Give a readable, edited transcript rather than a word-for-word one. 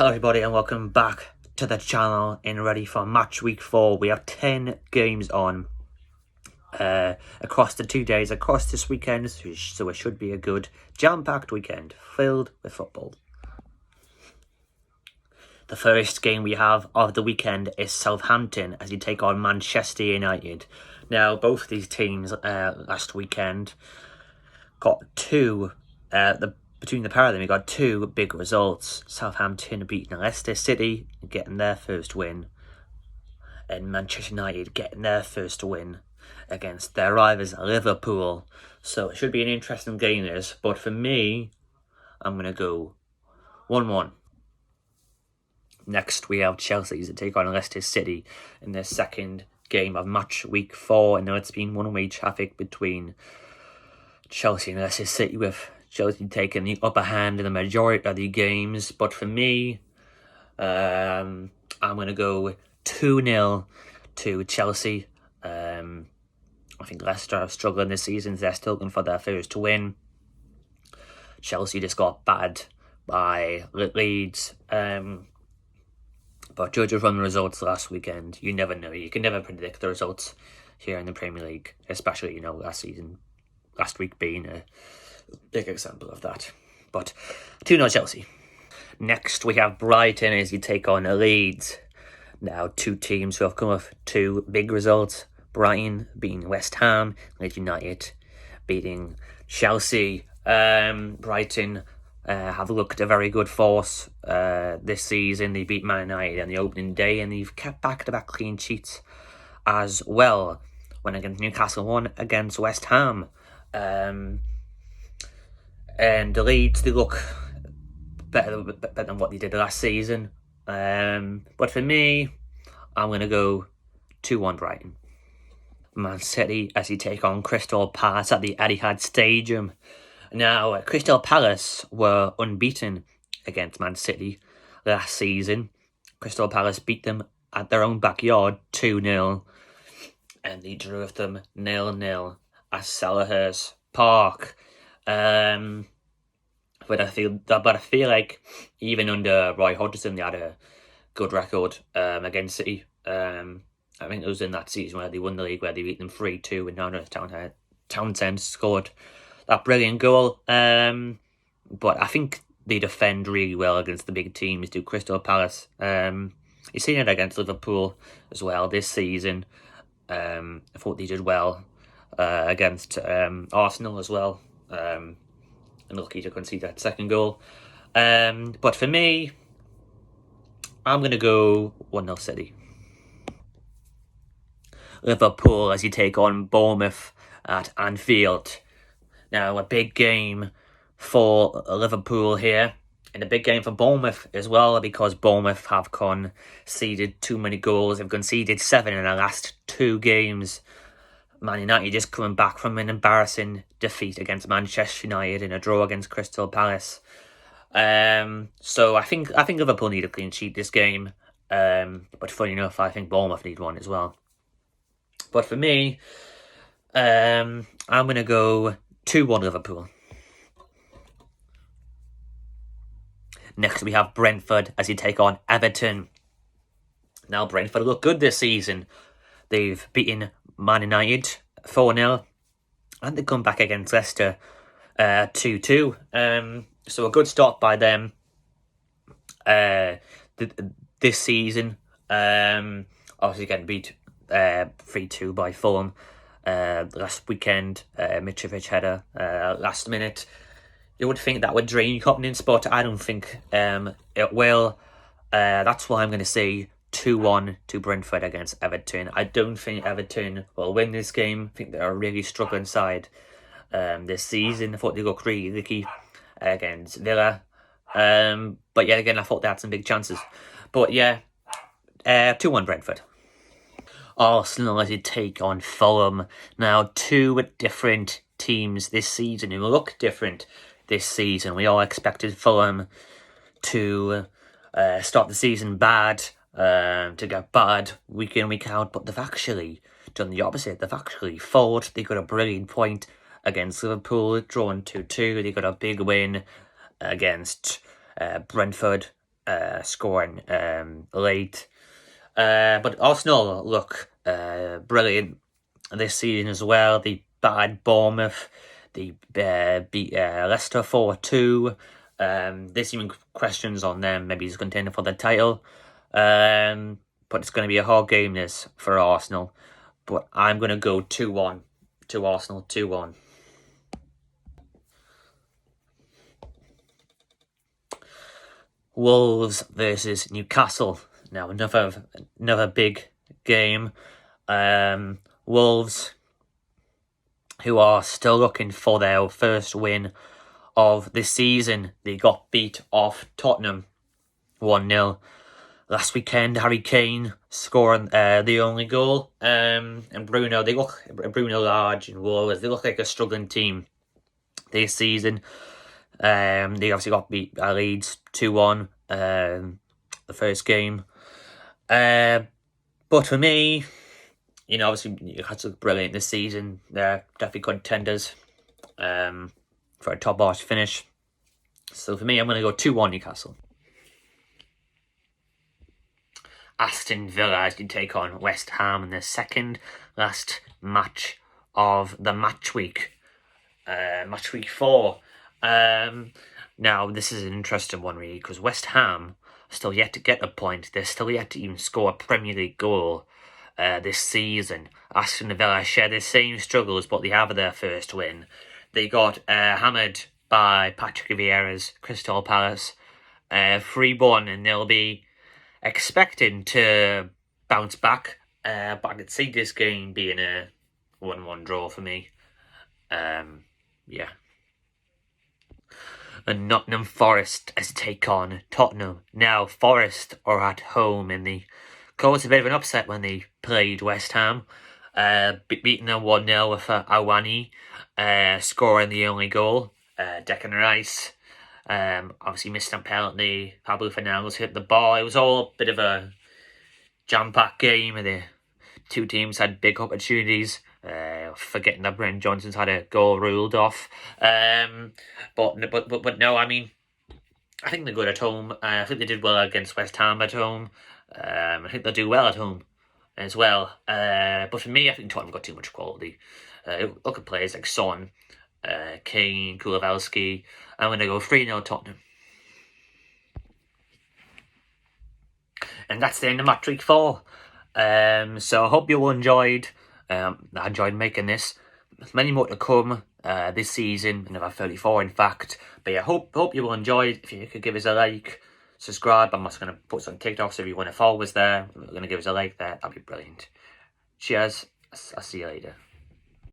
Hello everybody and welcome back to the channel and ready for match week 4. We have 10 games on across the 2 days, across this weekend, so it should be a good jam-packed weekend filled with football. The first game we have of the weekend is Southampton as you take on Manchester United. Now both of these teams last weekend got between the pair of them, we got 2 big results. Southampton beating Leicester City, getting their first win. And Manchester United getting their first win against their rivals Liverpool. So it should be an interesting game this. But for me, I'm going to go 1-1. Next, we have Chelsea to take on Leicester City in their second game of match week 4. I know it's been one-way traffic between Chelsea and Leicester City, with Chelsea taking the upper hand in the majority of the games. But for me, I'm going to go 2-0 to Chelsea. I think Leicester are struggling this season. They're still going for their first win. Chelsea just got battered by Leeds. But judging from the results last weekend, you never know. You can never predict the results here in the Premier League, especially, last week being a big example of that. But 2-0 Chelsea. Next, we have Brighton as you take on Leeds. Now, 2 teams who have come off 2 big results. Brighton beating West Ham, Leeds United beating Chelsea. Brighton have looked a very good force this season. They beat Man United on the opening day, and they've kept back-to-back clean sheets as well. One against Newcastle, one against West Ham. And the Leeds, they look better than what they did last season. But for me, I'm going to go 2-1 Brighton. Man City as you take on Crystal Palace at the Etihad Stadium. Now, Crystal Palace were unbeaten against Man City last season. Crystal Palace beat them at their own backyard 2-0. And they drew with them 0-0 at Selhurst Park. But I feel like even under Roy Hodgson, they had a good record against City. I think it was in that season where they won the league, where they beat them 3-2, and now Townsend scored that brilliant goal. But I think they defend really well against the big teams, do Crystal Palace. You've seen it against Liverpool as well this season. I thought they did well against Arsenal as well. And lucky to concede that second goal. But for me, I'm going to go 1-0 City. Liverpool as you take on Bournemouth at Anfield. Now, a big game for Liverpool here, and a big game for Bournemouth as well, because Bournemouth have conceded too many goals. They've conceded 7 in the last 2 games. Man United just coming back from an embarrassing defeat against Manchester United and a draw against Crystal Palace. So I think Liverpool need a clean sheet this game. But funny enough, I think Bournemouth need one as well. But for me, I'm going to go 2-1 Liverpool. Next, we have Brentford as you take on Everton. Now, Brentford look good this season. They've beaten Man United 4-0, and they come back against Leicester 2-2. So a good start by them this season. Obviously getting beat 3-2 by Fulham last weekend. Mitrovic header last minute. You would think that would drain your confidence, but I don't think it will. That's why I'm going to say 2-1 to Brentford against Everton. I don't think Everton will win this game. I think they're a really struggling side this season. I thought they looked really lucky against Villa. But yet again, I thought they had some big chances. But yeah, 2-1 Brentford. Arsenal as you take on Fulham. Now, 2 different teams this season who look different this season. We all expected Fulham to start the season bad, to get bad week in, week out, but they've actually done the opposite. They've actually fought. They got a brilliant point against Liverpool, drawn 2-2. They got a big win against Brentford scoring late. But Arsenal look brilliant this season as well. They battered Bournemouth. They beat Leicester 4-2. There's even questions on them. Maybe he's contender for the title. But it's going to be a hard game this for Arsenal. But I'm going to go 2-1 to Arsenal. 2-1. Wolves versus Newcastle. Now another big game. Wolves, who are still looking for their first win of the season. They got beat off Tottenham 1-0 last weekend. Harry Kane scoring the only goal. And Bruno Lage and Wolves, they look like a struggling team this season. They obviously got beat by Leeds 2-1 the first game. But for me, obviously Newcastle brilliant this season. They're definitely contenders for a top half finish. So for me, I'm going to go 2-1 Newcastle. Aston Villa as they take on West Ham in the second last match of the match week. Match week 4. Now, this is an interesting one, really, because West Ham still yet to get a point. They're still yet to even score a Premier League goal this season. Aston Villa share the same struggles, but they have their first win. They got hammered by Patrick Vieira's Crystal Palace 3-1, and they'll be expecting to bounce back. But I could see this game being a 1-1 draw for me. Yeah. And Nottingham Forest as take on Tottenham. Now, Forest are at home and they caused a bit of an upset when they played West Ham. Beating them 1-0 with Awani scoring the only goal. Declan Rice obviously missed a penalty. Pablo Fernandes hit the ball. It was all a bit of a jam-packed game and the two teams had big opportunities. Forgetting that Brent Johnson's had a goal ruled off. But no, I mean, I think they're good at home. I think they did well against West Ham at home. I think they'll do well at home as well. But for me, I think Tottenham got too much quality. Look at players like Son, Kane, Kulevalski. I'm going to go 3-0 Tottenham. And that's the end of match week 4. So I hope you all enjoyed. I enjoyed making this. There's many more to come this season, another 34 in fact. But yeah, hope you will enjoy it. If you could give us a like, subscribe. I'm also going to put some TikToks if you want to follow us there. We're going to give us a like there. That'd be brilliant. Cheers. I'll see you later.